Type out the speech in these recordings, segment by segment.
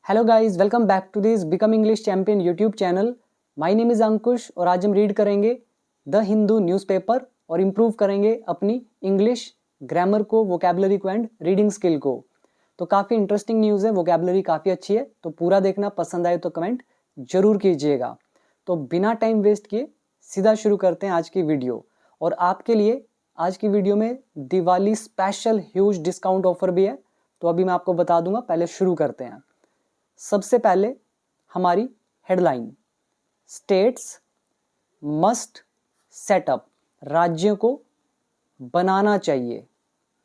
Hello guys, welcome back to this become English champion YouTube channel. My name is Ankush और आज हम read करेंगे the Hindu newspaper और improve करेंगे अपनी इंग्लिश ग्रामर को, वोकैबुलरी को एंड रीडिंग स्किल को। तो काफ़ी इंटरेस्टिंग न्यूज़ है, वोकैबुलरी काफ़ी अच्छी है, तो पूरा देखना, पसंद आए तो कमेंट जरूर कीजिएगा। तो बिना टाइम वेस्ट किए सीधा शुरू करते हैं आज की वीडियो। और आपके लिए आज की वीडियो में Diwali special huge discount offer भी है, तो अभी मैं आपको बता दूंगा। पहले शुरू करते हैं। सबसे पहले हमारी हेडलाइन, स्टेट्स मस्ट सेटअप, राज्यों को बनाना चाहिए।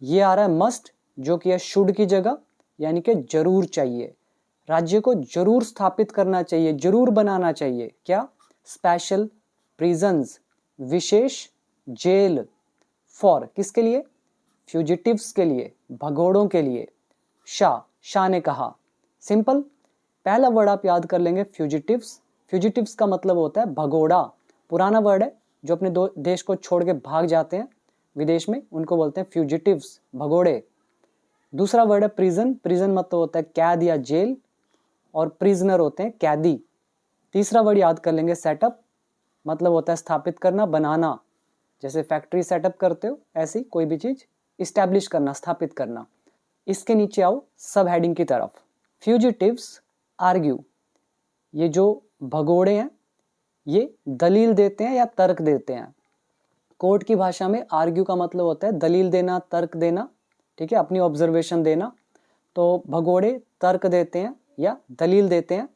ये आ रहा है मस्ट, जो कि है शुड की जगह, यानी कि जरूर चाहिए। राज्य को जरूर स्थापित करना चाहिए, जरूर बनाना चाहिए। क्या? स्पेशल प्रिजन्स, विशेष जेल, फॉर किसके लिए? फ्यूजिटिव्स के लिए, भगोड़ों के लिए। शाह ने कहा। सिंपल, पहला वर्ड आप याद कर लेंगे फ्यूजिटिव्स। फ्यूजिटिव्स का मतलब होता है भगोड़ा। पुराना वर्ड है, जो अपने देश को छोड़ के भाग जाते हैं विदेश में, उनको बोलते हैं फ्यूजिटिव्स, भगोड़े। दूसरा वर्ड है प्रिजन। प्रिजन मतलब होता है कैद या जेल, और प्रिजनर होते हैं कैदी। तीसरा वर्ड याद कर लेंगे सेटअप, मतलब होता है स्थापित करना, बनाना। जैसे फैक्ट्री सेटअप करते हो, ऐसी कोई भी चीज इस्टेब्लिश करना, स्थापित करना। इसके नीचे आओ सब हेडिंग की तरफ। फ्यूजिटिव्स आर्ग्यू, ये जो भगोड़े हैं ये दलील देते हैं या तर्क देते हैं। कोर्ट की भाषा में आर्ग्यू का मतलब होता है दलील देना, तर्क देना, ठीक है, अपनी ऑब्जर्वेशन देना। तो भगोड़े तर्क देते हैं या दलील देते हैं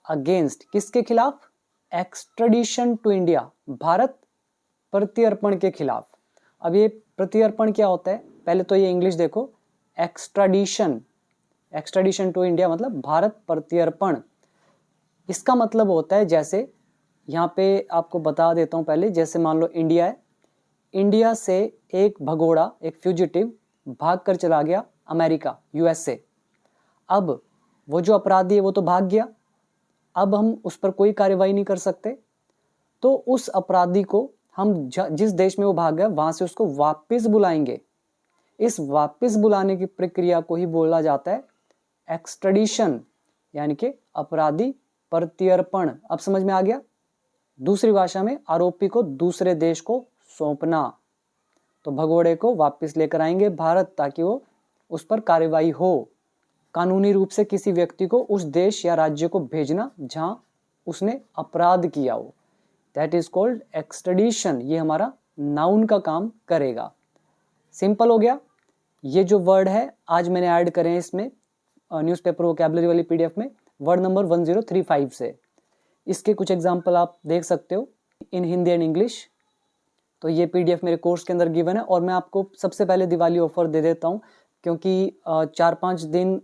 अगेंस्ट, किसके खिलाफ? एक्सट्रेडिशन टू इंडिया, भारत प्रत्यर्पण के खिलाफ। अब ये प्रत्यर्पण क्या होता है, पहले तो ये इंग्लिश देखो। एक्सट्रेडिशन, एक्सट्रेडिशन टू इंडिया मतलब भारत प्रत्यर्पण। इसका मतलब होता है, जैसे यहाँ पे आपको बता देता हूँ पहले, जैसे मान लो इंडिया है, इंडिया से एक भगोड़ा, एक फ्यूजिटिव भाग कर चला गया अमेरिका, यूएसए। अब वो जो अपराधी है वो तो भाग गया, अब हम उस पर कोई कार्रवाई नहीं कर सकते। तो उस अपराधी को हम जिस देश में वो भाग गया वहां से उसको वापस बुलाएंगे। इस वापस बुलाने की प्रक्रिया को ही बोला जाता है एक्सट्रेडिशन, यानी कि अपराधी प्रत्यर्पण। अब समझ में आ गया? दूसरी भाषा में आरोपी को दूसरे देश को सौंपना। तो भगोड़े को वापस लेकर आएंगे भारत, ताकि वो उस पर कार्रवाई हो। कानूनी रूप से किसी व्यक्ति को उस देश या राज्य को भेजना जहां उसने अपराध किया हो, दैट इज कॉल्ड एक्सट्रेडिशन। ये हमारा नाउन का काम करेगा। सिंपल हो गया। ये जो वर्ड है आज मैंने ऐड करे हैं इसमें न्यूज़पेपर वोकैबुलरी वाली पीडीएफ में, वर्ड नंबर 1035 से। इसके कुछ एग्जाम्पल आप देख सकते हो इन हिंदी एंड इंग्लिश। तो ये पीडीएफ मेरे कोर्स के अंदर गिवन है, और मैं आपको सबसे पहले दिवाली ऑफर दे देता हूँ, क्योंकि 4-5 दिन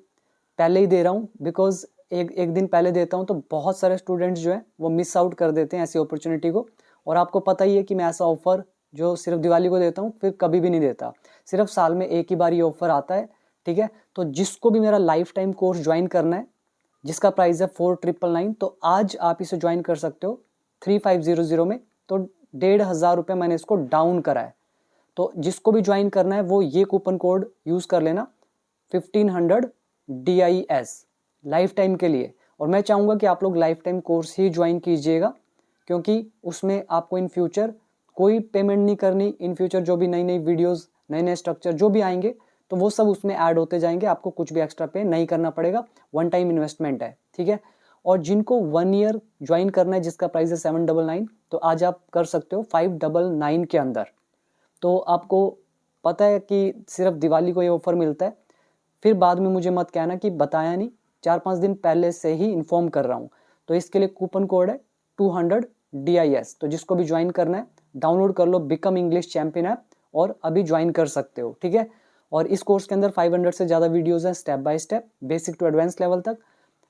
पहले ही दे रहा हूँ। बिकॉज एक दिन पहले देता हूँ तो बहुत सारे स्टूडेंट्स जो हैं वो मिस आउट कर देते हैं ऐसी अपॉर्चुनिटी को। और आपको पता ही है कि मैं ऐसा ऑफर जो सिर्फ दिवाली को देता हूँ फिर कभी भी नहीं देता, सिर्फ साल में एक ही बार ये ऑफर आता है, ठीक है। तो जिसको भी मेरा लाइफ टाइम कोर्स ज्वाइन करना है, जिसका प्राइस है 4999, तो आज आप इसे ज्वाइन कर सकते हो 3500 में। तो 1500 रुपये मैंने इसको डाउन करा है। तो जिसको भी ज्वाइन करना है वो ये कूपन कोड यूज कर लेना, 1500 DIS लाइफ टाइम के लिए। और मैं चाहूँगा कि आप लोग लाइफ टाइम कोर्स ही ज्वाइन कीजिएगा, क्योंकि उसमें आपको इन फ्यूचर कोई पेमेंट नहीं करनी। इन फ्यूचर जो भी नई नई वीडियोस, नए नए स्ट्रक्चर जो भी आएंगे तो वो सब उसमें ऐड होते जाएंगे, आपको कुछ भी एक्स्ट्रा पे नहीं करना पड़ेगा। वन टाइम इन्वेस्टमेंट है, ठीक है। और जिनको 1 ईयर ज्वाइन करना है, जिसका प्राइस है 799, तो आज आप कर सकते हो 599 के अंदर। तो आपको पता है कि सिर्फ दिवाली को ये ऑफर मिलता है, फिर बाद में मुझे मत कहना कि बताया नहीं। 4-5 दिन पहले से ही इन्फॉर्म कर रहा हूँ। तो इसके लिए कूपन कोड है 200 DIS। तो जिसको भी ज्वाइन करना है डाउनलोड कर लो बिकम इंग्लिश चैंपियन ऐप और अभी ज्वाइन कर सकते हो, ठीक है। और इस कोर्स के अंदर 500 से ज़्यादा वीडियोस हैं, step by step, basic to advance level तक।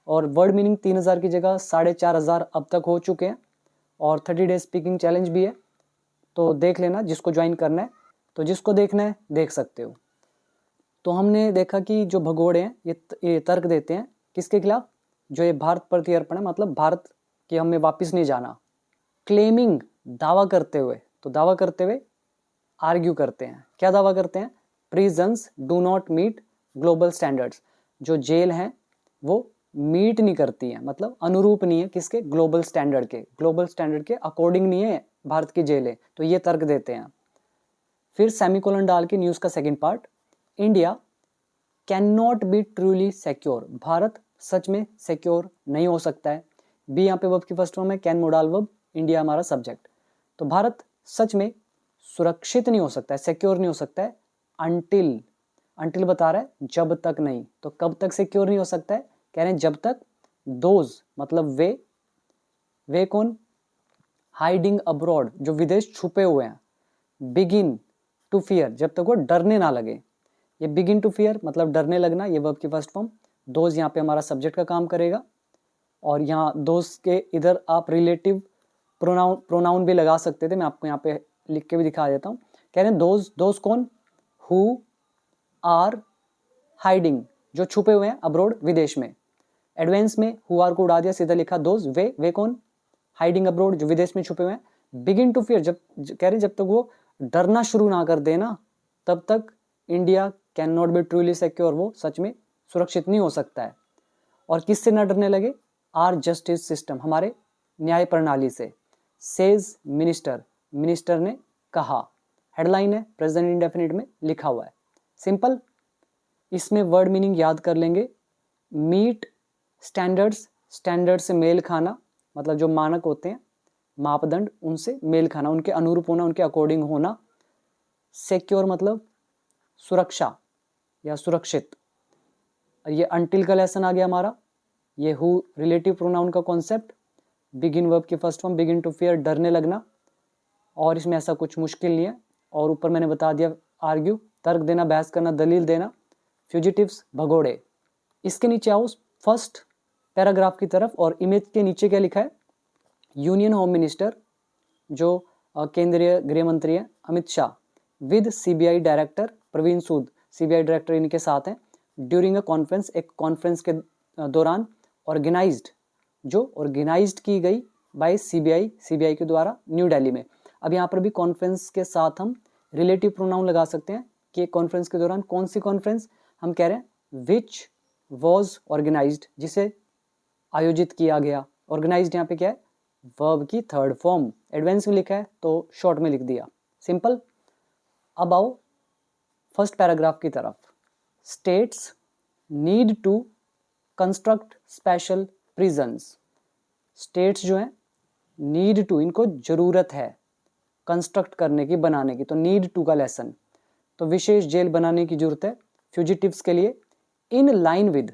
और वर्ड मीनिंग 3000 की जगह 4500 अब तक हो चुके हैं। और 30 डेज स्पीकिंग चैलेंज भी है, तो देख लेना जिसको ज्वाइन करना है। तो जिसको देखना है देख सकते हो। तो हमने देखा कि जो भगोड़े हैं ये तर्क देते हैं किसके खिलाफ? जो ये भारत प्रत्यर्पण है, मतलब भारत कि हमें वापस नहीं जाना। क्लेमिंग, दावा करते हुए, तो दावा करते हुए आर्ग्यू करते हैं। क्या दावा करते हैं? Prisons do not meet global standards, जो जेल हैं वो मीट नहीं करती हैं, मतलब अनुरूप नहीं है किसके, ग्लोबल स्टैंडर्ड के अकॉर्डिंग नहीं है भारत की जेलें, तो ये तर्क देते हैं। फिर सेमीकोलन डाल के न्यूज़ का second part, India can not be truly secure, Bharat सच में सिक्योर नहीं हो सकता है। बी यहाँ पे वर्ब की फर्स्ट फॉर्म है, कैन मोडाल वर्ब, इंडिया हमारा सब्जेक्ट। तो भारत सच में सुरक्षित नहीं हो सकता है, सिक्योर नहीं हो सकता है, अंटिल बता रहा है जब तक नहीं, तो कब तक सिक्योर नहीं हो सकता है, कह रहे हैं जब तक दोज मतलब वे कौन, हाइडिंग अब्रॉड जो विदेश छुपे हुए हैं, बिगिन टू फियर जब तक वो डरने ना लगे, ये बिगिन टू फियर मतलब डरने लगना, ये वर्ब की फर्स्ट फॉर्म, दोज यहाँ पे हमारा सब्जेक्ट का काम करेगा। और यहाँ दोज के इधर आप रिलेटिव प्रोनाउन भी लगा सकते थे, मैं आपको यहाँ पे लिख के भी दिखा देता हूँ। कह रहे हैं दोज कौन, हु आर हाइडिंग जो छुपे हुए हैं अब्रोड विदेश में, एडवांस में हु आर को उड़ा दिया, सीधा लिखा दोज, वे कौन, हाइडिंग अब्रोड जो विदेश में छुपे हुए हैं, बिगिन टू फियर जब कह रहे जब तक वो डरना शुरू ना कर देना तब तक India can not be truly secure, वो सच में सुरक्षित नहीं हो सकता है। और किससे ना डरने लगे, आर जस्टिस सिस्टम हमारे न्याय प्रणाली से, सेज मिनिस्टर ने कहा, हेडलाइन है प्रेजेंट इंडेफिनिट में लिखा हुआ है, सिंपल। इसमें वर्ड मीनिंग याद कर लेंगे, मीट स्टैंडर्ड से मेल खाना, मतलब जो मानक होते हैं मापदंड उनसे मेल खाना, उनके अनुरूप होना, उनके अकॉर्डिंग होना। सिक्योर मतलब सुरक्षा या सुरक्षित। और ये अंटिल का लेसन आ गया हमारा, ये हु रिलेटिव प्रोनाउन का कॉन्सेप्ट, बिगिन वर्ब की first form begin to fear डरने लगना, और इसमें ऐसा कुछ मुश्किल नहीं है। और ऊपर मैंने बता दिया आर्ग्यू तर्क देना, बहस करना, दलील देना, फ्यूजिटिव्स भगोड़े। इसके नीचे आओ फर्स्ट पैराग्राफ की तरफ, और इमेज के नीचे क्या लिखा है, यूनियन होम मिनिस्टर जो केंद्रीय गृह मंत्री है Amit Shah with CBI director Praveen Sood, CBI director इनके साथ हैं, ड्यूरिंग अ कॉन्फ्रेंस, एक कॉन्फ्रेंस के दौरान, ऑर्गेनाइज्ड की गई बाय सीबीआई के द्वारा न्यू दिल्ली में। अब यहाँ पर भी कॉन्फ्रेंस के साथ हम रिलेटिव प्रोनाउन लगा सकते हैं कि कॉन्फ्रेंस के दौरान कौन सी कॉन्फ्रेंस, हम कह रहे हैं विच वॉज ऑर्गेनाइज्ड, जिसे आयोजित किया गया। ऑर्गेनाइज्ड यहाँ पे क्या है, वर्ब की थर्ड फॉर्म, एडवांस में लिखा है तो शॉर्ट में लिख दिया, सिंपल। अब आओ फर्स्ट पैराग्राफ की तरफ, states need to construct special prisons, states जो हैं नीड टू, इनको जरूरत है कंस्ट्रक्ट करने की, बनाने की, तो नीड टू का लेसन, तो विशेष जेल बनाने की जरूरत है फ्यूजिटिव्स के लिए, इन लाइन विद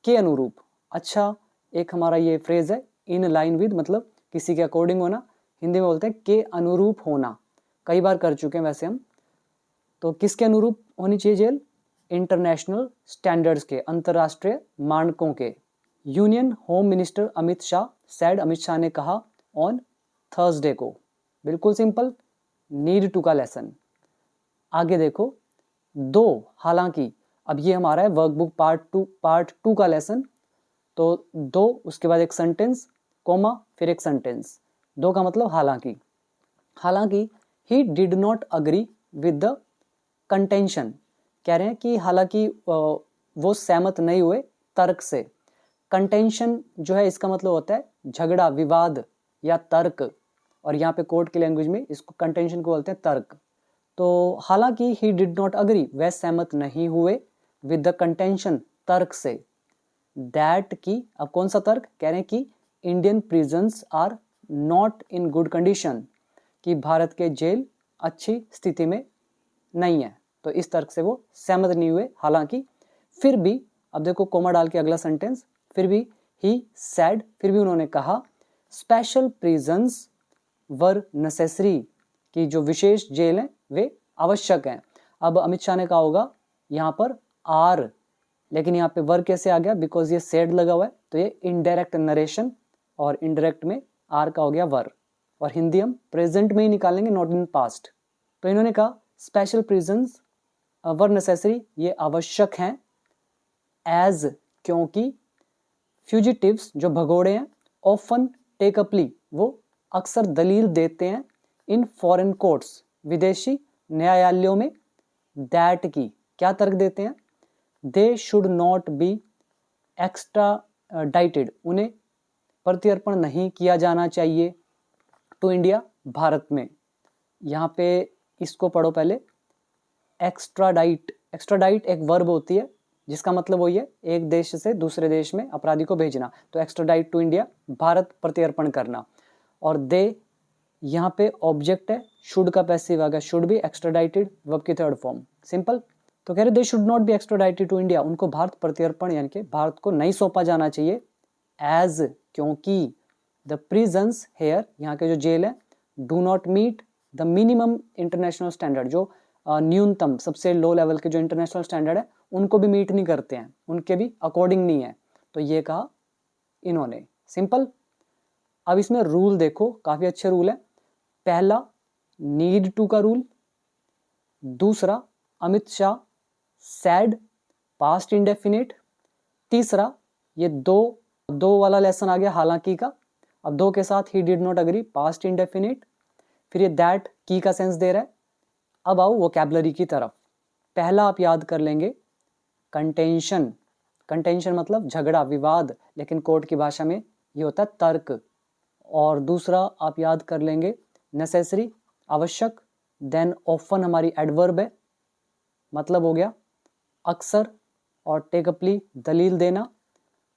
के अनुरूप। अच्छा, एक हमारा ये फ्रेज है इन लाइन विद, मतलब किसी के अकॉर्डिंग होना, हिंदी में बोलते हैं के अनुरूप होना, कई बार कर चुके हैं वैसे हम। तो किसके अनुरूप होनी चाहिए जेल, इंटरनेशनल स्टैंडर्ड्स के, अंतरराष्ट्रीय मानकों के। Union home minister Amit Shah sad, Amit Shah ने कहा ऑन थर्सडे को, बिल्कुल सिंपल, नीड टू का लेसन। आगे देखो दो, हालांकि, अब ये हमारा है वर्कबुक पार्ट टू का लेसन, तो दो उसके बाद एक सेंटेंस कोमा फिर एक सेंटेंस, दो का मतलब हालांकि he did not agree with the contention, कह रहे हैं कि हालांकि वो सहमत नहीं हुए तर्क से। कंटेंशन जो है इसका मतलब होता है झगड़ा, विवाद या तर्क, और यहाँ पे कोर्ट की लैंग्वेज में इसको कंटेंशन को बोलते हैं तर्क। तो हालांकि ही डिड नॉट अग्री, वह सहमत नहीं हुए, विद द कंटेंशन तर्क से, दैट की, अब कौन सा तर्क, कह रहे हैं कि Indian prisons are not in good condition, कि भारत के जेल अच्छी स्थिति में नहीं है, तो इस तर्क से वो सहमत नहीं हुए। हालांकि फिर भी, अब देखो कोमा डाल के अगला सेंटेंस, फिर भी ही सैड, फिर भी उन्होंने कहा स्पेशल प्रिजन्स वर नेसेसरी, कि जो विशेष जेल हैं वे आवश्यक हैं। अब अमित शाह ने कहा होगा यहाँ पर आर, लेकिन यहाँ पे वर कैसे आ गया, बिकॉज ये सेड लगा हुआ है, तो ये इनडायरेक्ट नरेशन, और इनडायरेक्ट में आर का हो गया वर, और हिंदी हम प्रेजेंट में ही निकालेंगे, नॉट इन पास्ट। तो इन्होंने कहा स्पेशल प्रिजन्स वर नेसेसरी, ये आवश्यक हैं, एज, क्योंकि फ्यूजिटिव्स जो भगोड़े हैं, ऑफन टेक अ प्ली, वो अक्सर दलील देते हैं, इन फॉरेन कोर्ट्स, विदेशी न्यायालयों में, दैट की, क्या तर्क देते हैं, दे शुड नॉट बी डाइटेड, उन्हें प्रत्यर्पण नहीं किया जाना चाहिए टू इंडिया, भारत में। यहाँ पे इसको पढ़ो पहले, एक्स्ट्राडाइट। एक्स्ट्राडाइट एक वर्ब होती है जिसका मतलब वही है एक देश से दूसरे देश में अपराधी को भेजना, तो एक्स्ट्राडाइट टू इंडिया, भारत प्रत्यर्पण करना। और दे यहाँ पे ऑब्जेक्ट है, शुड का पैसिव आ गया, शुड बी एक्स्ट्राडाइटेड, वर्ब की थर्ड फॉर्म, सिंपल। तो कह रहे they should not be extradited to India, उनको भारत प्रत्यर्पण यानी कि भारत को नहीं सौंपा जाना चाहिए, एज, क्योंकि द प्रिजन्स हेयर, यहाँ के जो जेल है, do not meet the minimum international standard, जो न्यूनतम सबसे लो लेवल के जो इंटरनेशनल स्टैंडर्ड है उनको भी मीट नहीं करते हैं, उनके भी अकॉर्डिंग नहीं है, तो ये कहा इन्होंने, सिंपल। अब इसमें रूल देखो, काफी अच्छे रूल है। पहला नीड टू का रूल, दूसरा Amit Shah sad past indefinite, तीसरा ये दो वाला लेसन आ गया हालांकि का, अब दो के साथ he did not agree, past indefinite, फिर ये दैट की का सेंस दे रहा है। अब आओ वोकैबुलरी की तरफ। पहला आप याद कर लेंगे कंटेंशन, कंटेंशन मतलब झगड़ा विवाद, लेकिन कोर्ट की भाषा में ये होता है तर्क। और दूसरा आप याद कर लेंगे नेसेसरी, आवश्यक, देन ऑफन हमारी एडवर्ब है, मतलब हो गया अक्सर, और टेकअपली दलील देना।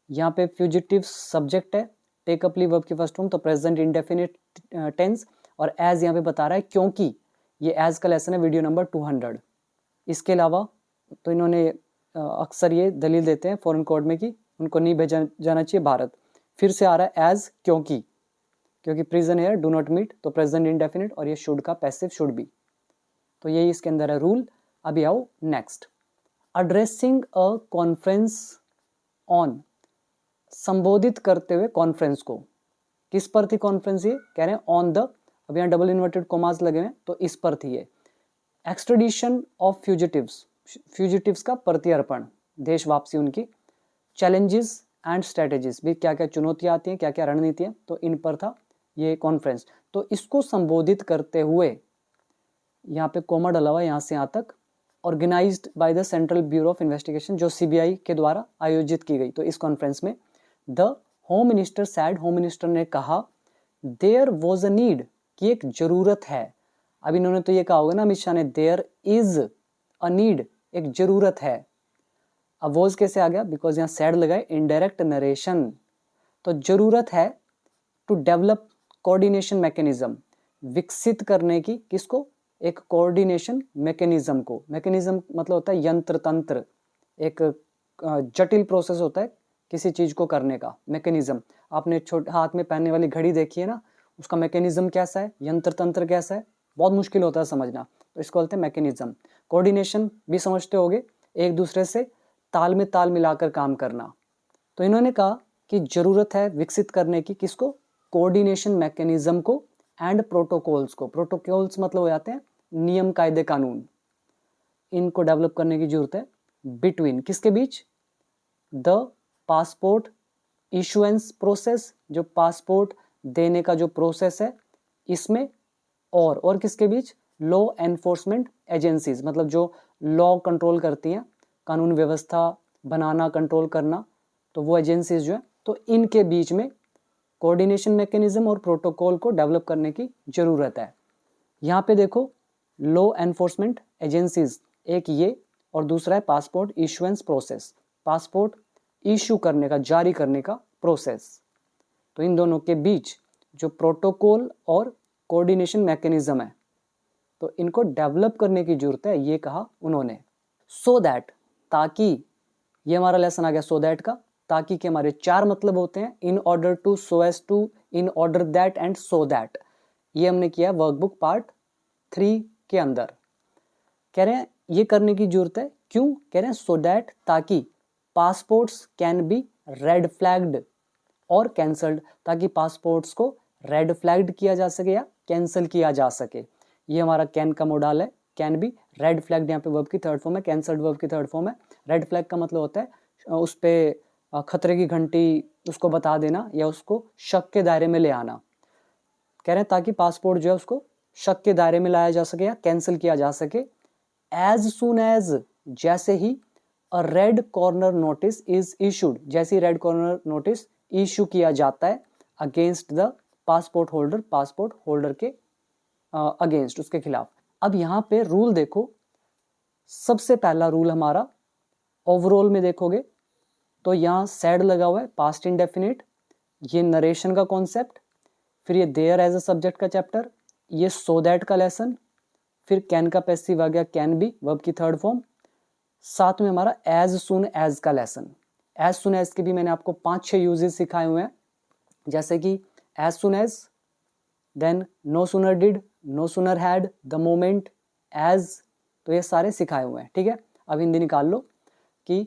यहाँ पे फ्यूजिटिव सब्जेक्ट है, टेकअपली वर्ब की फर्स्ट फॉर्म, तो प्रेजेंट इंडेफिनिट टेंस, और एज यहाँ पे बता रहा है क्योंकि ये एज का लेसन है वीडियो नंबर 200। इसके अलावा तो इन्होंने अक्सर ये दलील देते हैं फॉरेन कोर्ट में कि उनको नहीं भेजा जाना चाहिए भारत। फिर से आ रहा है एज, क्योंकि प्रिजन है डू नॉट मीट, तो प्रेजेंट इंडेफिनिट, और ये शुड का पैसिव शुड बी, तो यही इसके अंदर है रूल। अभी आओ next, addressing a conference on, संबोधित करते हुए कॉन्फ्रेंस को, किस पर थी कॉन्फ्रेंस, ये कह रहे हैं ऑन द, अब यहाँ डबल इन्वर्टेड कोमास लगे हैं तो इस पर थी ये। एक्सट्रेडिशन ऑफ फ्यूजिटिव्स, फ्यूजिटिव्स का प्रत्यर्पण, देश वापसी उनकी। चैलेंजेस एंड स्ट्रेटेजीज, भी क्या क्या चुनौतियां आती हैं, क्या क्या रणनीतियां, तो इन पर था ये कॉन्फ्रेंस। तो इसको संबोधित करते हुए यहाँ पे कोमा डला हुआ यहाँ से यहाँ तक, organised by the central bureau of investigation, जो सीबीआई के द्वारा आयोजित की गई। तो इस कॉन्फ्रेंस में the home minister said, home minister ने कहा देयर वॉज अ नीड, कि एक जरूरत है। अब इन्होंने तो ये कहा होगा ना अमित शाह ने, देयर इज अ नीड, एक जरूरत है। अब वॉज कैसे आ गया, बिकॉज यहाँ सैड लगाए, इनडायरेक्ट नरेशन, तो जरूरत है टू डेवलप कोऑर्डिनेशन मैकेनिज्म, विकसित करने की, किसको, एक कोऑर्डिनेशन मैकेनिज्म को। मैकेनिज्म मतलब होता है यंत्र तंत्र, एक जटिल प्रोसेस होता है किसी चीज को करने का, मैकेनिज्म। आपने छोटे हाथ में पहनने वाली घड़ी देखी है ना, उसका मैकेनिज्म कैसा है, यंत्र तंत्र कैसा है, बहुत मुश्किल होता है समझना, तो इसको बोलते हैं मैकेनिज्म। कोऑर्डिनेशन भी समझते होगे, एक दूसरे से ताल में ताल मिलाकर काम करना। तो इन्होंने कहा कि जरूरत है विकसित करने की, किसको, कोऑर्डिनेशन मैकेनिज्म को, एंड प्रोटोकॉल्स को। प्रोटोकॉल्स मतलब हो जाते हैं नियम कायदे कानून, इनको डेवलप करने की जरूरत है। बिटवीन, किसके बीच, द पासपोर्ट इशुएंस प्रोसेस, जो पासपोर्ट देने का जो प्रोसेस है इसमें, और किसके बीच, लॉ एनफोर्समेंट एजेंसीज, मतलब जो लॉ कंट्रोल करती हैं, कानून व्यवस्था बनाना कंट्रोल करना, तो वो एजेंसीज जो है, तो इनके बीच में कोऑर्डिनेशन मैकेनिज्म और प्रोटोकॉल को डेवलप करने की जरूरत है। यहाँ पे देखो लॉ एनफोर्समेंट एजेंसीज, एक ये, और दूसरा है passport issuance process, passport issue करने का, जारी करने का प्रोसेस। तो इन दोनों के बीच जो प्रोटोकॉल और कोऑर्डिनेशन मैकेनिज्म है, तो इनको डेवलप करने की जरूरत है, ये कहा उन्होंने। सो दैट, ताकि, ये हमारा लेसन आ गया सो दैट का। ताकि के हमारे चार मतलब होते हैं, in order to, so as to, in order that and so that. ये हमने किया वर्कबुक पार्ट 3 के अंदर। कह रहे हैं ये करने की जरूरत है, क्यों, कह रहे हैं सो दैट, ताकि passports can be red flagged और कैंसल्ड, ताकि पासपोर्ट्स को रेड फ्लैग्ड किया जा सके या कैंसिल किया जा सके। ये हमारा कैन का मोडाल है, कैन बी, रेड फ्लैग्ड यहाँ पे वर्ब की थर्ड फॉर्म है, कैंसल्ड वर्ब की थर्ड फॉर्म है। रेड फ्लैग का मतलब होता है उस पे खतरे की घंटी उसको बता देना या उसको शक के दायरे में ले आना। कह रहे हैं ताकि पासपोर्ट जो है उसको शक के दायरे में लाया जा सके या कैंसिल किया जा सके। एज सून एज, जैसे ही, a red corner notice is issued, जैसे रेड कॉर्नर नोटिस इशू किया जाता है अगेंस्ट द पासपोर्ट होल्डर के अगेंस्ट, उसके खिलाफ। अब यहाँ पे रूल देखो, सबसे पहला रूल हमारा ओवरऑल में देखोगे तो यहाँ सैड लगा हुआ है, पास्ट इंडेफिनिट, ये नरेशन का कॉन्सेप्ट, फिर ये देयर एज अ सब्जेक्ट का चैप्टर, ये सो दैट का लेसन, फिर कैन का पैसिव आ गया, कैन बी वर्ब की थर्ड फॉर्म, साथ में हमारा एज सुन एज का लेसन। एज सुन एज के भी मैंने आपको 5-6 यूजेस सिखाए हुए हैं, जैसे कि as soon as, then no sooner did, no sooner had, the moment, as, तो ये सारे सिखाए हुए हैं, ठीक है। अब हिंदी निकाल लो कि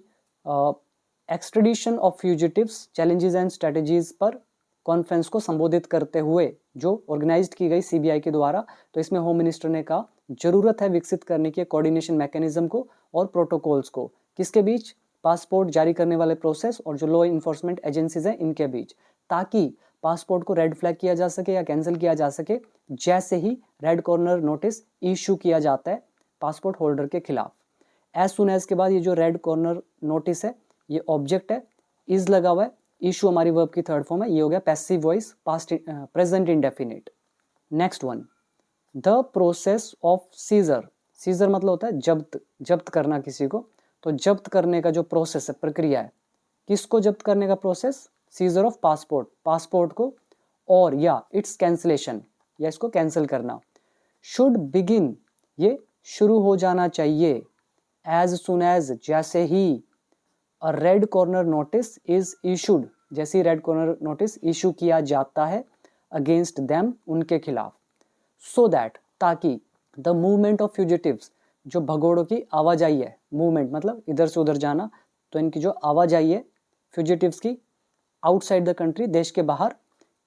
extradition of fugitives challenges and strategies पर कॉन्फ्रेंस को संबोधित करते हुए जो ऑर्गेनाइज्ड की गई सीबीआई के द्वारा, तो इसमें होम मिनिस्टर ने कहा जरूरत है विकसित करने के कोऑर्डिनेशन मैकेनिज्म को और प्रोटोकॉल्स को, किसके बीच, पासपोर्ट जारी करने वाले प्रोसेस और जो लॉ इन्फोर्समेंट एजेंसीज हैं इनके बीच, ताकि पासपोर्ट को रेड फ्लैग किया जा सके या कैंसिल किया जा सके जैसे ही रेड कॉर्नर नोटिस इशू किया जाता है पासपोर्ट होल्डर के खिलाफ। एज सुन एज के बाद ये जो रेड कॉर्नर नोटिस है ये ऑब्जेक्ट है, इज लगा हुआ है, इशू हमारी वर्ब की थर्ड फॉर्म है, ये हो गया passive voice past present indefinite. Next one, the process of seizure, seizure मतलब होता है जब्त करना किसी को, तो जब्त करने का जो प्रोसेस है, प्रक्रिया है, किसको जब्त करने का प्रोसेस, सीजर ऑफ पासपोर्ट को, और या इट्स कैंसिलेशन, या इसको कैंसिल करना, शुड बिगिन, ये शुरू हो जाना चाहिए, एज सुन एज, जैसे ही, a red corner notice is issued, जैसे रेड कॉर्नर नोटिस इशू किया जाता है अगेंस्ट देम, उनके खिलाफ, सो दैट, ताकि, द मूवमेंट ऑफ फ्यूजिटिव्स, जो भगोड़ों की आवाजाही है, मूवमेंट मतलब इधर से उधर जाना, तो इनकी जो आवाजाही है फ्यूजिटिव्स की आउटसाइड द कंट्री, देश के बाहर,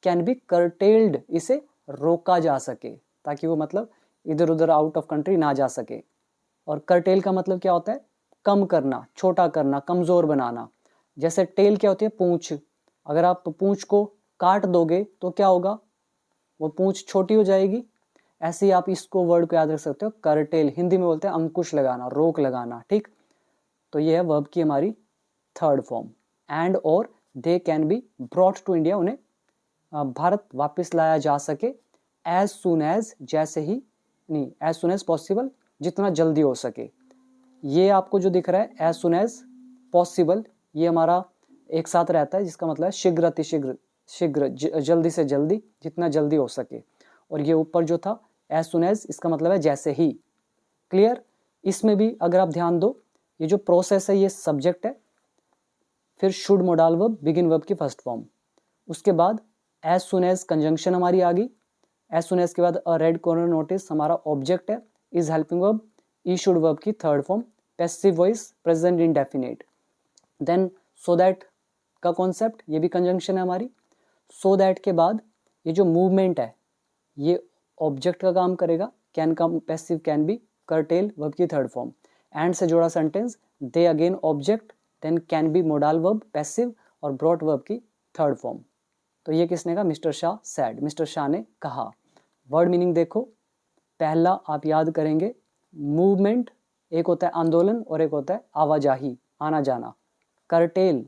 कैन बी कर्टेल्ड, इसे रोका जा सके, ताकि वो मतलब इधर उधर आउट ऑफ कंट्री ना जा सके। और कर्टेल का मतलब क्या होता है, कम करना, छोटा करना, कमजोर बनाना। जैसे टेल क्या होती है, पूंछ, अगर आप पूंछ को काट दोगे तो क्या होगा, वो पूंछ छोटी हो जाएगी। ऐसे ही आप इसको वर्ड को याद रख सकते हो, कर्टेल, हिंदी में बोलते हैं अंकुश लगाना, रोक लगाना, ठीक। तो ये है वर्ब की हमारी थर्ड फॉर्म। एंड और they can be brought to India, उन्हें भारत वापस लाया जा सके, एज सुन एज, जैसे ही नहीं, एज सुन एज पॉसिबल, जितना जल्दी हो सके। ये आपको जो दिख रहा है एज सुन एज पॉसिबल, ये हमारा एक साथ रहता है, जिसका मतलब है शीघ्र अतिशीघ्र, शीघ्र जल्दी से जल्दी, जितना जल्दी हो सके। और ये ऊपर जो था एज सुन एज, इसका मतलब है जैसे ही। क्लियर। इसमें भी अगर आप ध्यान दो, ये जो प्रोसेस है ये सब्जेक्ट है, फिर should modal verb, begin verb की फर्स्ट फॉर्म, उसके बाद एज सुन एज कंजंक्शन हमारी आ गई, एज सुन एज के बाद अ रेड कॉर्नर नोटिस हमारा ऑब्जेक्ट है, is helping verb, issued verb की third form, passive voice present indefinite, then so that का कॉन्सेप्ट, ये भी कंजंक्शन है हमारी। सो दैट के बाद ये जो मूवमेंट है ये ऑब्जेक्ट का काम करेगा, कैन का passive can be, curtail verb की थर्ड फॉर्म, एंड से जोड़ा sentence, they again object, then can be modal verb passive, और ब्रॉट वर्ब की थर्ड फॉर्म। तो ये किसने कहा, mister Shah said, mister Shah ने कहा। वर्ड मीनिंग देखो, पहला आप याद करेंगे, मूवमेंट एक होता है आंदोलन और एक होता है आवाजाही, आना जाना। कर्टेल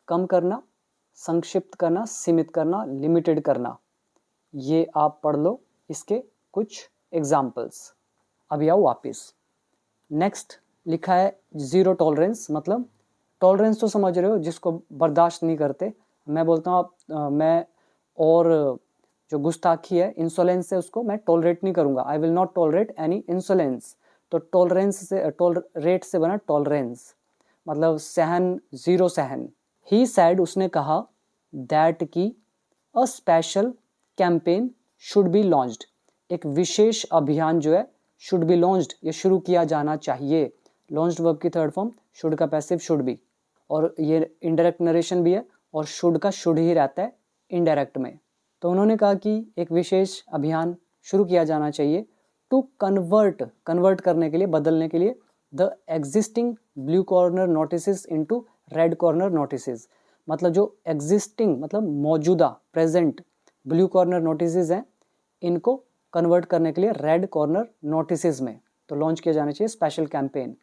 कम करना, संक्षिप्त करना, सीमित करना, लिमिटेड करना। ये आप पढ़ लो इसके कुछ एग्जाम्पल्स। अभी आओ वापस। नेक्स्ट लिखा है जीरो टॉलरेंस, मतलब टॉलरेंस तो समझ रहे हो, जिसको बर्दाश्त नहीं करते। मैं बोलता हूँ आप मैं, और जो गुस्ताखी है, इंसोलेंस है, उसको मैं टॉलरेट नहीं करूँगा, I will not tolerate any insolence. तो टॉलरेंस से, टॉलरेट से बना टॉलरेंस, मतलब सहन, जीरो सहन। ही सैड, उसने कहा, दैट की a special campaign should be launched, एक विशेष अभियान जो है शुड बी लॉन्च्ड, ये शुरू किया जाना चाहिए। लॉन्च्ड वर्ब की थर्ड फॉर्म, शुड का पैसिव शुड बी, और ये इनडायरेक्ट नरेशन भी है, और शुड का शुड ही रहता है इनडायरेक्ट में। तो उन्होंने कहा कि एक विशेष अभियान शुरू किया जाना चाहिए, टू कन्वर्ट करने के लिए, बदलने के लिए, the existing blue corner notices into red corner notices, मतलब जो एग्जिस्टिंग मतलब मौजूदा, प्रेजेंट ब्लू कॉर्नर नोटिसेस हैं, इनको कन्वर्ट करने के लिए रेड कॉर्नर नोटिसेस में, तो लॉन्च किया जाना चाहिए स्पेशल कैंपेन।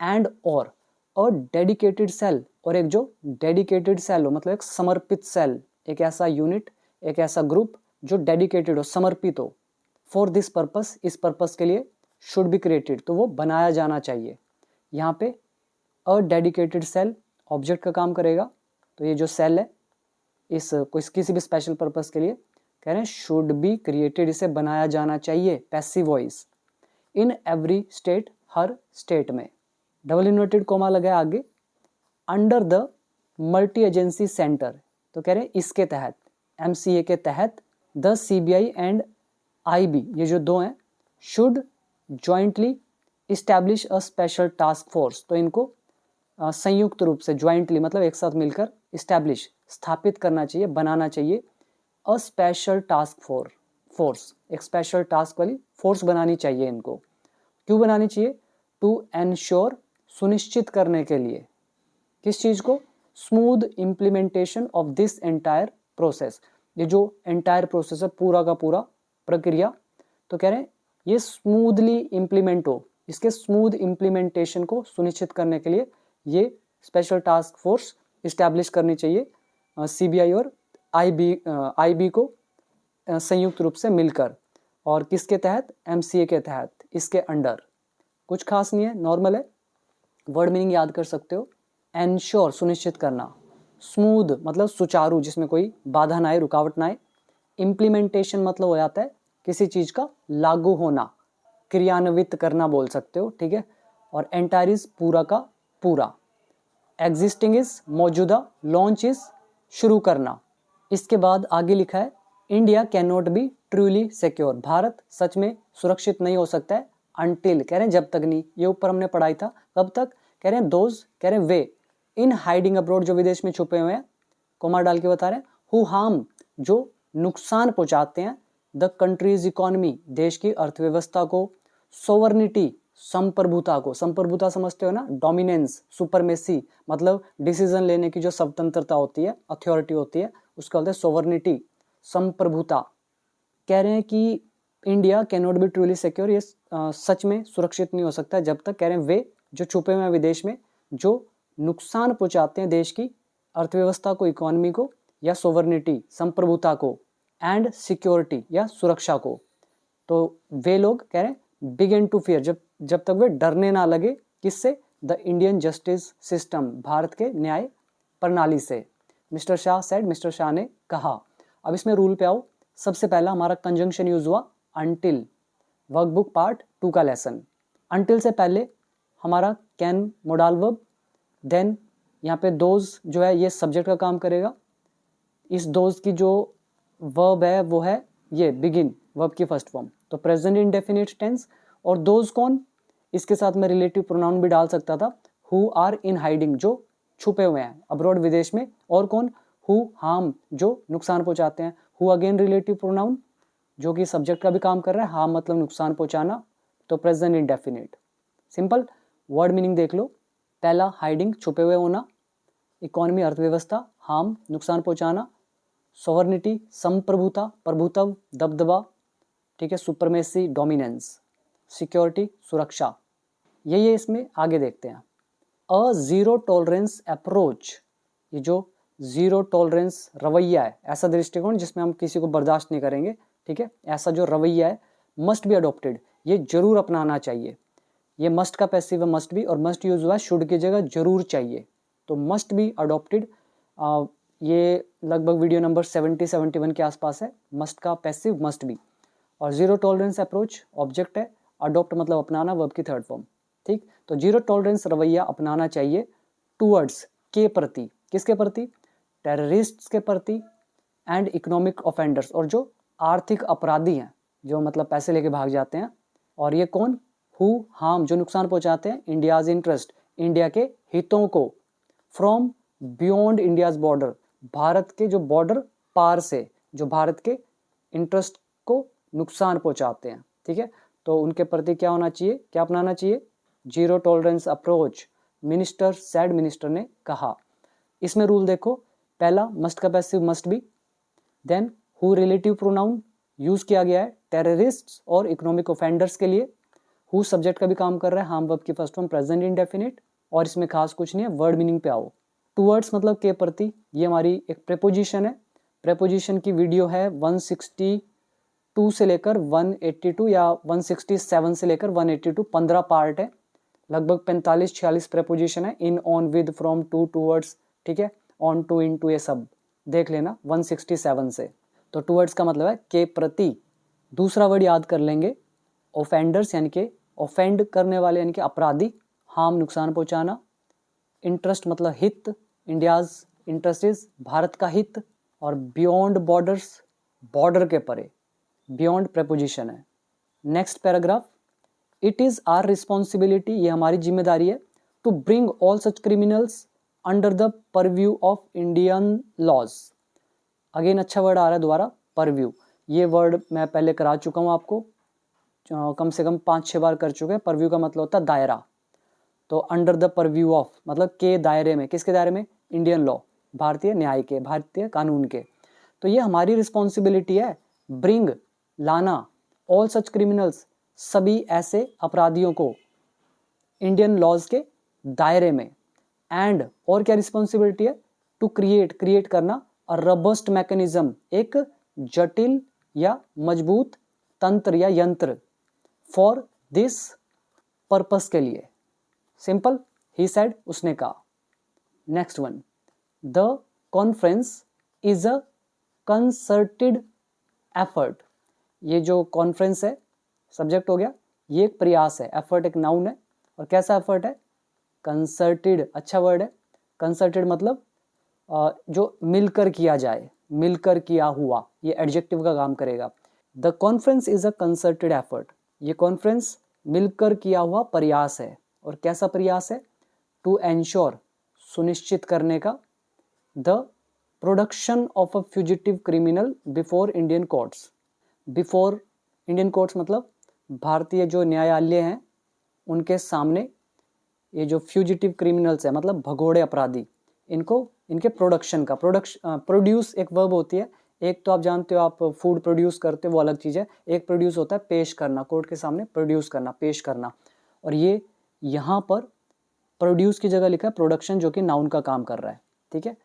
एंड और अ डेडिकेटेड सेल, और एक जो डेडिकेटेड सेल हो मतलब एक समर्पित सेल, एक ऐसा यूनिट, एक ऐसा ग्रुप जो डेडिकेटेड हो, समर्पित हो, फॉर दिस पर्पस, इस पर्पस के लिए, शुड बी क्रिएटेड, तो वो बनाया जाना चाहिए। यहाँ पे अ डेडिकेटेड सेल ऑब्जेक्ट का काम करेगा, तो ये जो सेल है इस किसी भी स्पेशल पर्पस के लिए कह रहे हैं शुड बी क्रिएटेड, इसे बनाया जाना चाहिए, passive voice, in every state, her state में। डबल इन्वर्टेड कोमा लगा है आगे, under the multi agency centre, तो कह रहे हैं इसके तहत, MCA के तहत, द CBI एंड IB, ये जो दो हैं, should jointly establish a special task force, तो इनको संयुक्त रूप से, ज्वाइंटली मतलब एक साथ मिलकर, इस्टेब्लिश स्थापित करना चाहिए, बनाना चाहिए, अ स्पेशल टास्क फोर्स, एक स्पेशल टास्क वाली फोर्स बनानी चाहिए इनको। क्यों बनानी चाहिए? टू एनश्योर, सुनिश्चित करने के लिए, किस चीज को? Smooth implementation of this entire process, ये जो एंटायर प्रोसेस है, पूरा का पूरा प्रक्रिया, तो कह रहे हैं ये स्मूथली इम्प्लीमेंट हो, इसके स्मूथ इम्प्लीमेंटेशन को सुनिश्चित करने के लिए ये स्पेशल टास्क फोर्स इस्टेब्लिश करनी चाहिए, CBI और IB को संयुक्त रूप से मिलकर, और किसके तहत? MCA के तहत, इसके अंडर। कुछ खास नहीं है, नॉर्मल है, वर्ड मीनिंग याद कर सकते हो। एनश्योर, सुनिश्चित करना, स्मूथ मतलब सुचारू, जिसमें कोई बाधा ना आए, रुकावट ना आए, इम्प्लीमेंटेशन मतलब हो जाता है किसी चीज का लागू होना, क्रियान्वित करना बोल सकते हो, ठीक है, और एंटायर इज पूरा का पूरा, एग्जिस्टिंग इज मौजूदा, लॉन्च इज शुरू करना। इसके बाद आगे लिखा है India can not be truly secure, Bharat सच में सुरक्षित नहीं हो सकता है, अनटिल, कह रहे हैं जब तक नहीं, ये ऊपर हमने पढ़ाई था, कब तक? कह रहे हैं दोज, कह रहे हैं वे, इन हाइडिंग अब्रोड, जो विदेश में छुपे हुए हैं, कोमा डाल के बता रहे हैं, हु हार्म, जो नुकसान पहुंचाते हैं, द कंट्रीज इकोनॉमी, देश की अर्थव्यवस्था को, सोवर्निटी, संप्रभुता को, संप्रभुता समझते हो ना, डोमिनेंस, सुपरमेसी, मतलब डिसीजन लेने की जो स्वतंत्रता होती है, अथॉरिटी होती है, उसका बोलते हैं सोवर्निटी, संप्रभुता। कह रहे हैं कि India can not be truly secure, ये सच में सुरक्षित नहीं हो सकता जब तक, कह रहे हैं वे, जो छुपे हुए हैं विदेश में, जो नुकसान पहुंचाते हैं देश की अर्थव्यवस्था को, इकोनॉमी को, या सोवर्निटी, संप्रभुता को, एंड सिक्योरिटी, या सुरक्षा को, तो वे लोग कह रहे हैं बिगिन टू फियर, जब तक वे डरने ना लगे, किससे? The Indian justice system, Bharat के न्याय प्रणाली से। Mister Shah said, mister Shah ने कहा। अब इसमें रूल पे आओ। सबसे पहला हमारा कंजंक्शन यूज हुआ अनटिल, वर्कबुक पार्ट 2 का लेसन। अनटिल से पहले हमारा कैन मोडाल वर्ब, देन यहाँ पे दोज जो है ये सब्जेक्ट का काम करेगा, इस दोज की जो वर्ब है वो है ये बिगिन, वर्ब की फर्स्ट फॉर्म, तो प्रेजेंट इंडेफिनिट टेंस। और दोज कौन? इसके साथ मैं रिलेटिव प्रोनाउन भी डाल सकता था, हु आर इन हाइडिंग, जो छुपे हुए हैं अब्रॉड, विदेश में, और कौन? हु हार्म, जो नुकसान पहुंचाते हैं, हु अगेन रिलेटिव प्रोनाउन जो कि सब्जेक्ट का भी काम कर रहा है, हार्म मतलब नुकसान पहुंचाना, तो present indefinite. Simple word meaning देख लो। पहला हाइडिंग, छुपे हुए होना, इकोनॉमी अर्थव्यवस्था, हार्म नुकसान पहुंचाना, सोवर्निटी संप्रभुता, प्रभुत्व दबदबा, ठीक है, सुपरमेसी डोमिनेंस, सिक्योरिटी सुरक्षा, ये इसमें आगे देखते हैं। अ जीरो टॉलरेंस अप्रोच, ये जो जीरो टॉलरेंस रवैया है, ऐसा दृष्टिकोण जिसमें हम किसी को बर्दाश्त नहीं करेंगे, ठीक है, ऐसा जो रवैया है, मस्ट बी अडॉप्टेड, ये जरूर अपनाना चाहिए। ये मस्ट का पैसिव है, मस्ट बी, और मस्ट यूज हुआ शुड की जगह जरूर चाहिए, तो मस्ट बी अडॉप्टेड। ये लगभग वीडियो नंबर 70-71 के आसपास है, मस्ट का पैसिव मस्ट बी। और जीरो टॉलरेंस अप्रोच ऑब्जेक्ट है, अडॉप्ट मतलब अपनाना, वर्ब की थर्ड फॉर्म, ठीक। तो जीरो टॉलरेंस रवैया अपनाना चाहिए टूवर्ड्स, के प्रति, किसके प्रति? टेररिस्ट्स के प्रति, एंड इकोनॉमिक ऑफेंडर्स, और जो आर्थिक अपराधी हैं, जो मतलब पैसे लेके भाग जाते हैं, और ये कौन? हु हार्म, जो नुकसान पहुंचाते हैं इंडियाज इंटरेस्ट, इंडिया के हितों को, from beyond India's border, Bharat के जो बॉर्डर पार से, जो भारत के इंटरेस्ट को नुकसान पहुंचाते हैं, ठीक है, तो उनके प्रति क्या होना चाहिए, क्या अपनाना चाहिए? Zero tolerance approach, minister said, minister ने कहा। इसमें रूल देखो, पहला मस्ट का passive must be, then who relative pronoun use किया गया है टेररिस्ट्स और इकोनॉमिक ऑफेंडर्स के लिए, हु सब्जेक्ट का भी काम कर रहा है, हार्म वर्ब की फर्स्ट फॉर्म प्रेजेंट इंडेफिनिट, और इसमें खास कुछ नहीं है, वर्ड मीनिंग पे आओ। टूवर्ड्स मतलब के प्रति, ये हमारी एक प्रेपोजिशन है। प्रेपोजिशन की वीडियो है 162 से लेकर 182 या 167 से लेकर 182, 15 पार्ट है, लगभग 45-46 प्रेपोजिशन है। In, on, with, from, to, towards, ठीक है, ऑन टू, इन टू, ये सब देख लेना 167 से। तो टूवर्ड्स का मतलब है के प्रति। दूसरा वर्ड याद कर लेंगे, ऑफेंडर्स यानी कि ऑफेंड करने वाले यानी कि अपराधी, हार्म नुकसान पहुंचाना। इंटरेस्ट मतलब हित, इंडियाज इंटरेस्ट इज भारत का हित। और बियॉन्ड बॉर्डर्स, बॉर्डर के परे, बियॉन्ड प्रेपोजिशन है। Next paragraph, it is our responsibility, ये हमारी जिम्मेदारी है, to bring all such criminals under the purview of Indian laws. Again अच्छा वर्ड आ रहा है दोबारा, परव्यू। ये वर्ड मैं पहले करा चुका हूँ आपको, कम से कम 5-6 बार कर चुके हैं। परव्यू का मतलब होता है दायरा। तो अंडर द परव्यू ऑफ मतलब के दायरे में, किसके दायरे में? इंडियन लॉ, भारतीय न्याय के, भारतीय कानून के। तो ये हमारी रिस्पॉन्सिबिलिटी है, ब्रिंग लाना, ऑल सच क्रिमिनल्स सभी ऐसे अपराधियों को, इंडियन लॉज के दायरे में। एंड और क्या रिस्पॉन्सिबिलिटी है? टू क्रिएट करना, और रबस्ट मैकेनिज्म एक जटिल या मजबूत तंत्र या यंत्र, फॉर दिस पर्पस के लिए। सिंपल, ही सेड, उसने कहा। Next one, the conference is a concerted effort. ये जो कॉन्फ्रेंस है सब्जेक्ट हो गया, ये एक प्रयास है, एफर्ट एक नाउन है। और कैसा एफर्ट है? कंसर्टेड, अच्छा वर्ड है। कंसर्टेड मतलब जो मिलकर किया जाए, मिलकर किया हुआ, ये एडजेक्टिव का काम करेगा। The conference is a concerted effort, ये कॉन्फ्रेंस मिलकर किया हुआ प्रयास है। और कैसा प्रयास है? टू एंश्योर, सुनिश्चित करने का, the production of a fugitive criminal before Indian courts. Before Indian courts मतलब भारतीय जो न्यायालय हैं उनके सामने ये जो फ्यूजिटिव क्रिमिनल्स है मतलब भगोड़े अपराधी, इनको, इनके प्रोडक्शन का, प्रोड्यूस एक वर्ब होती है। एक तो आप जानते हो, आप फूड प्रोड्यूस करते हो, वो अलग चीज़ है। एक प्रोड्यूस होता है पेश करना, कोर्ट के सामने प्रोड्यूस करना, पेश करना। और ये यहाँ पर प्रोड्यूस की जगह लिखा है प्रोडक्शन, जो कि नाउन का काम कर रहा है। ठीक है,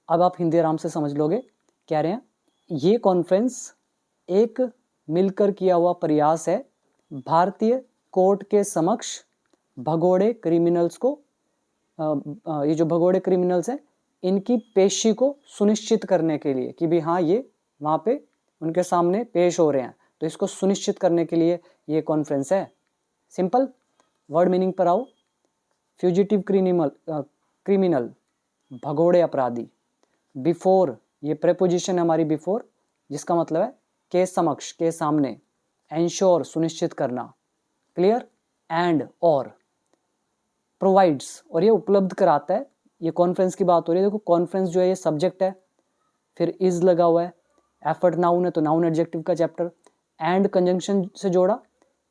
अब आप हिंदी आराम से समझ लोगे। कह रहे हैं ये कॉन्फ्रेंस एक मिलकर किया हुआ प्रयास है भारतीय कोर्ट के समक्ष भगोड़े क्रिमिनल्स को, ये जो भगोड़े क्रिमिनल्स हैं इनकी पेशी को सुनिश्चित करने के लिए, कि भी हाँ ये वहाँ पे उनके सामने पेश हो रहे हैं, तो इसको सुनिश्चित करने के लिए ये कॉन्फ्रेंस है। सिंपल, वर्ड मीनिंग पर आओ। फ्यूजिटिव क्रिमिनल भगोड़े अपराधी। बिफोर, ये प्रेपोजिशन है हमारी बिफोर, जिसका मतलब है के समक्ष, के सामने। एंश्योर, सुनिश्चित करना। क्लियर? एंड, और। प्रोवाइड्स, और ये उपलब्ध कराता है। ये कॉन्फ्रेंस की बात हो रही है। देखो कॉन्फ्रेंस जो है ये सब्जेक्ट है, फिर इज लगा हुआ है, एफर्ट नाउन है तो नाउन एडजेक्टिव का चैप्टर, एंड कंजंक्शन से जोड़ा,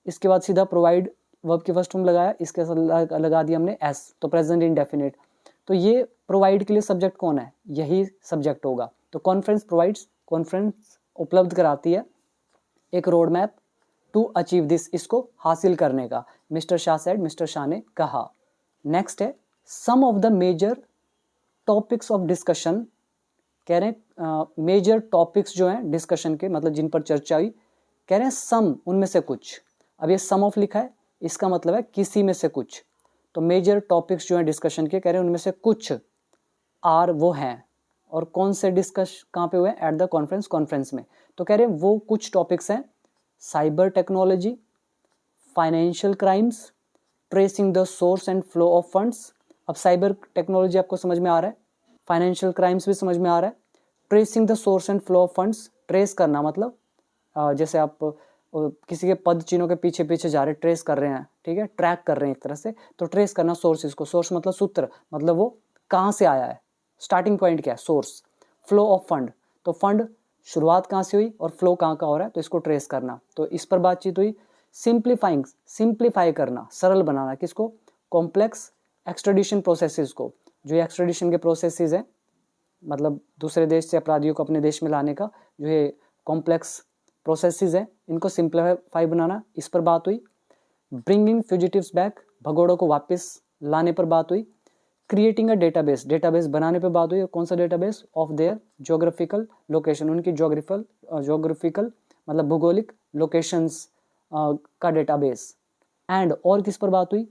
इसके बाद सीधा प्रोवाइड वर्ब की फर्स्ट फॉर्म लगाया, इसके साथ लगा दिया हमने एस, तो प्रेजेंट इंडेफिनिट। तो ये प्रोवाइड के लिए सब्जेक्ट कौन है? यही सब्जेक्ट होगा। तो कॉन्फ्रेंस प्रोवाइड्स, कॉन्फ्रेंस उपलब्ध कराती है एक road map to achieve this, इसको हासिल करने का। Mister Shah said, mister Shah ने कहा। नेक्स्ट है some of the major topics of discussion. कह रहे हैं मेजर टॉपिक्स जो हैं डिस्कशन के, मतलब जिन पर चर्चा हुई, कह रहे हैं सम, उनमें से कुछ। अब ये सम ऑफ लिखा है, इसका मतलब है किसी में से कुछ। तो मेजर टॉपिक्स जो हैं डिस्कशन के, कह रहे हैं उनमें से कुछ आर, वो हैं। और कौन से डिस्कस कहाँ पे हुए? एट द कॉन्फ्रेंस, कॉन्फ्रेंस में। तो कह रहे हैं वो कुछ टॉपिक्स हैं, cyber technology, financial crimes, tracing the source and flow of funds. अब साइबर टेक्नोलॉजी आपको समझ में आ रहा है, फाइनेंशियल क्राइम्स भी समझ में आ रहा है, tracing the source and flow of funds, trace करना मतलब जैसे आप किसी के पद चिन्हों के पीछे पीछे जा रहे, ट्रेस कर रहे हैं, ठीक है, ट्रैक कर रहे हैं एक तरह से। तो ट्रेस करना सोर्सेज को, सोर्स मतलब सूत्र, मतलब वो कहाँ से आया है, स्टार्टिंग पॉइंट क्या है, सोर्स। फ्लो ऑफ फंड, तो फंड शुरुआत कहाँ से हुई और फ्लो कहाँ का हो रहा है, तो इसको ट्रेस करना। तो इस पर बातचीत हुई। सिंप्लीफाइंग, सिंप्लीफाई करना, सरल बनाना, किसको? कॉम्प्लेक्स एक्सट्रेडिशन प्रोसेसेस को। जो ये एक्सट्रेडिशन के प्रोसेसेस हैं, मतलब दूसरे देश से अपराधियों को अपने देश में लाने का जो ये कॉम्प्लेक्स प्रोसेसेस हैं, इनको सिंप्लीफाई बनाना, इस पर बात हुई। ब्रिंगिंग फ्यूजिटिव्स बैक, भगोड़ों को वापस लाने पर बात हुई, क्रिएटिंग अ डेटाबेस, डेटाबेस बनाने पर बात हुई, और कौन सा database, of their geographical location, उनकी जोग्राफिकल मतलब भूगोलिक लोकेशंस का डेटाबेस। एंड और किस पर बात हुई,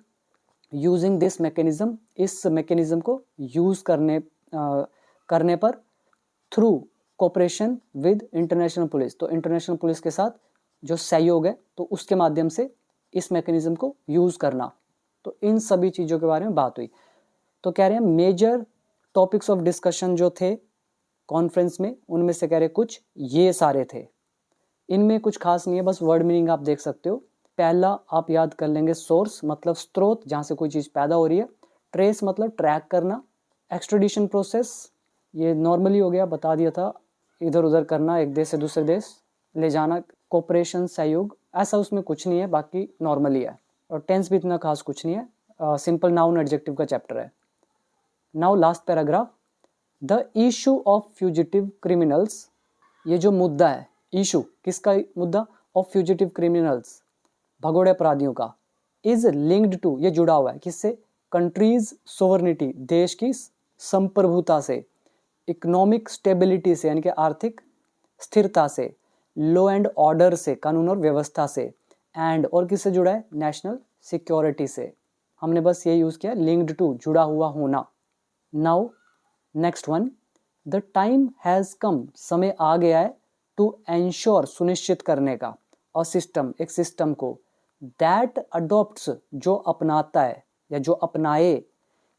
यूजिंग दिस मैकेनिज्म, इस मैकेनिज्म को यूज करने पर through cooperation with international police, तो इंटरनेशनल पुलिस के साथ जो सहयोग है तो उसके माध्यम से इस मैकेनिज्म को यूज करना। तो इन सभी चीजों के बारे में बात हुई। तो कह रहे हैं मेजर टॉपिक्स ऑफ डिस्कशन जो थे कॉन्फ्रेंस में, उनमें से कह रहे कुछ ये सारे थे। इनमें कुछ खास नहीं है, बस वर्ड मीनिंग आप देख सकते हो। पहला आप याद कर लेंगे, सोर्स मतलब स्रोत जहां से कोई चीज पैदा हो रही है, ट्रेस मतलब ट्रैक करना, एक्सट्रेडिशन प्रोसेस ये नॉर्मली हो गया, बता दिया था, इधर उधर करना, एक देश से दूसरे देश ले जाना, कोऑपरेशन सहयोग, ऐसा उसमें कुछ नहीं है, बाकी नॉर्मली है। और टेंस भी इतना खास कुछ नहीं है, सिंपल नाउन एडजेक्टिव का चैप्टर है। Now last paragraph, the issue of fugitive criminals, ये जो मुद्दा है, इशू किसका मुद्दा, ऑफ फ्यूजिटिव क्रिमिनल्स, भगोड़े अपराधियों का, इज लिंक्ड टू, ये जुड़ा हुआ है किससे, कंट्रीज सोवर्निटी, देश की संप्रभुता से, इकोनॉमिक स्टेबिलिटी से यानी कि आर्थिक स्थिरता से, लॉ एंड ऑर्डर से, कानून और व्यवस्था से, एंड और किससे जुड़ा है, नेशनल सिक्योरिटी से। हमने बस ये यूज किया, लिंक्ड टू, जुड़ा हुआ होना। Now next one, the time has कम, समय आ गया है, टू एंश्योर, सुनिश्चित करने का, और सिस्टम, एक सिस्टम को, दैट अडॉप्ट्स, जो अपनाता है या जो अपनाए,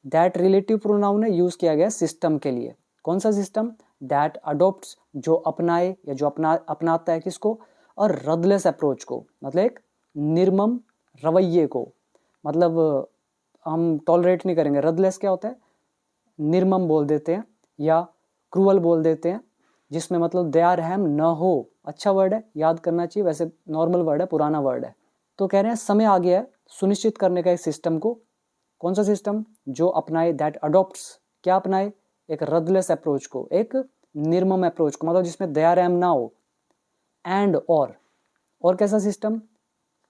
दैट रिलेटिव प्रोनाउन है, यूज किया गया सिस्टम के लिए। कौन सा सिस्टम, दैट अडॉप्ट्स, जो अपनाए या जो अपनाता है किसको, और रदलेस अप्रोच को, मतलब एक निर्मम रवैये को, मतलब हम टॉलरेट नहीं करेंगे। रदलेस क्या होता है, निर्मम बोल देते हैं या क्रूअल बोल देते हैं, जिसमें मतलब दया रहम न हो, अच्छा वर्ड है, याद करना चाहिए, वैसे नॉर्मल वर्ड है, पुराना वर्ड है। तो कह रहे हैं समय आ गया है सुनिश्चित करने का एक सिस्टम को, कौन सा सिस्टम, जो अपनाए, दैट अडॉप्ट्स, क्या अपनाए, एक रदलेस अप्रोच को, एक निर्मम अप्रोच को, मतलब जिसमें दया रहम ना हो, एंड और कैसा सिस्टम,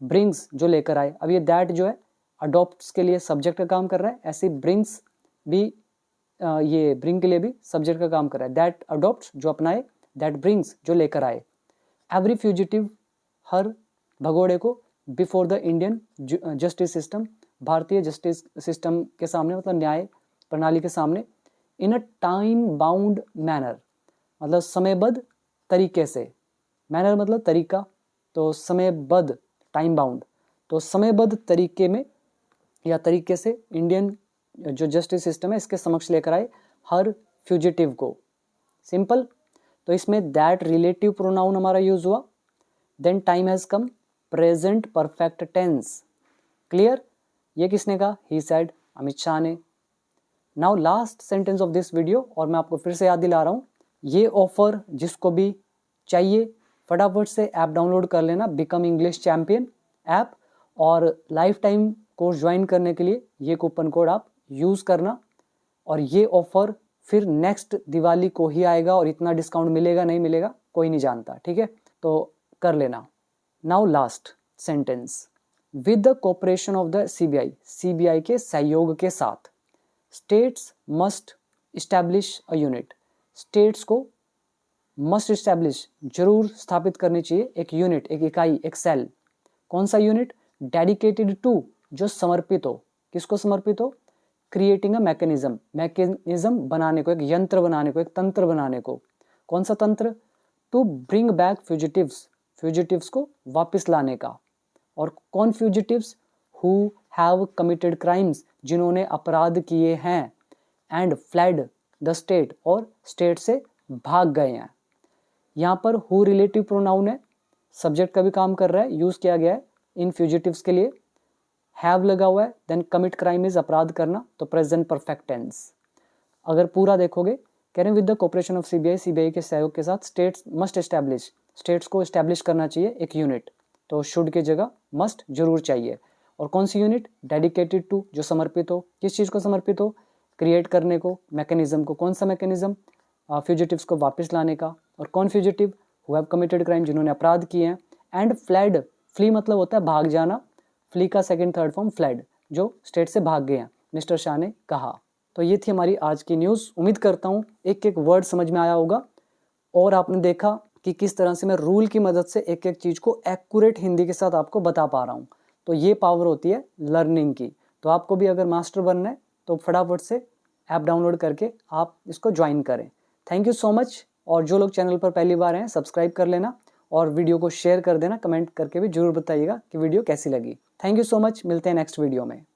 ब्रिंग्स, जो लेकर आए। अब ये दैट जो है अडॉप्ट्स के लिए सब्जेक्ट का काम कर रहा है, ऐसे ब्रिंग्स भी ये ब्रिंग के लिए भी सब्जेक्ट का काम कर रहा है। दैट अडॉप्ट्स, जो अपनाए, दैट ब्रिंग्स, जो लेकर आए, एवरी फ्यूजिटिव, हर भगोड़े को, before the Indian justice system, भारतीय जस्टिस सिस्टम के सामने, मतलब न्याय प्रणाली के सामने, इन अ टाइम बाउंड मैनर, मतलब समयबद्ध तरीके से, मैनर मतलब तरीका, तो समयबद्ध, टाइम बाउंड, तो समयबद्ध तरीके में या तरीके से इंडियन जो जस्टिस सिस्टम है इसके समक्ष लेकर आए हर फ्यूजिटिव को। सिंपल। तो इसमें दैट रिलेटिव प्रोनाउन हमारा यूज हुआ, then time has come, present perfect tense, clear. ये किसने कहा, ही सेड, अमित शाह ने। Now last sentence of this video, और मैं आपको फिर से याद दिला रहा हूँ, ये ऑफर जिसको भी चाहिए फटाफट से ऐप डाउनलोड कर लेना, बिकम इंग्लिश चैंपियन ऐप, और लाइफ टाइम कोर्स ज्वाइन करने के लिए ये कूपन कोड आप यूज़ करना। और ये ऑफर फिर नेक्स्ट दिवाली को ही आएगा, और इतना डिस्काउंट मिलेगा नहीं मिलेगा कोई नहीं जानता, ठीक है, तो कर लेना। Now last sentence, with the cooperation of the CBI, CBI के सहयोग के साथ, states must establish a unit, states को मस्ट इस्टेब्लिश, जरूर स्थापित करनी चाहिए एक यूनिट, एक इकाई, एक सेल। कौन सा यूनिट, डेडिकेटेड टू, जो समर्पित हो, किसको समर्पित हो, क्रिएटिंग अ मैकेनिज्म, मैकेनिज्म बनाने को, एक यंत्र बनाने को, एक तंत्र बनाने को। कौन सा तंत्र, to bring back fugitives, fugitives को वापस लाने का। और कौन fugitives, who have committed crimes, जिन्होंने अपराध किए हैं, एंड फ्लेड द स्टेट, और स्टेट से भाग गए हैं। यहाँ पर हु रिलेटिव प्रोनाउन है, सब्जेक्ट का भी काम कर रहा है, यूज किया गया है इन फ्यूजिटिव्स के लिए, हैव लगा हुआ है, देन कमिट क्राइम इज अपराध करना, तो प्रेजेंट परफेक्ट टेंस। अगर पूरा देखोगे, कह रहे हैं with the cooperation of CBI, CBI के सहयोग के साथ, स्टेट्स मस्ट एस्टैब्लिश, स्टेट्स को एस्टैब्लिश करना चाहिए एक यूनिट, तो शुड की जगह मस्ट जरूर चाहिए। और कौन सी यूनिट, डेडिकेटेड टू, जो समर्पित हो, किस चीज़ को समर्पित हो, क्रिएट करने को, मैकेनिज्म को। कौन सा मैकेनिज्म, फ्यूजिटिव्स को वापस लाने का। और कौन fugitive, who have committed crime, जिन्होंने अपराध किए हैं, एंड फ्लेड, फ्ली मतलब होता है भाग जाना, फ्ली का सेकंड थर्ड फॉर्म फ्लेड, जो स्टेट से भाग गए हैं, मिस्टर शाह ने कहा। तो ये थी हमारी आज की न्यूज़। उम्मीद करता हूँ एक एक वर्ड समझ में आया होगा और आपने देखा कि किस तरह से मैं रूल की मदद से एक एक चीज़ को एक्यूरेट हिंदी के साथ आपको बता पा रहा हूँ। तो ये पावर होती है लर्निंग की। तो आपको भी अगर मास्टर बनना है तो फटाफट से ऐप डाउनलोड करके आप इसको ज्वाइन करें। Thank you so much. और जो लोग चैनल पर पहली बार हैं सब्सक्राइब कर लेना और वीडियो को शेयर कर देना, कमेंट करके भी जरूर बताइएगा कि वीडियो कैसी लगी। Thank you so much. मिलते हैं नेक्स्ट वीडियो में।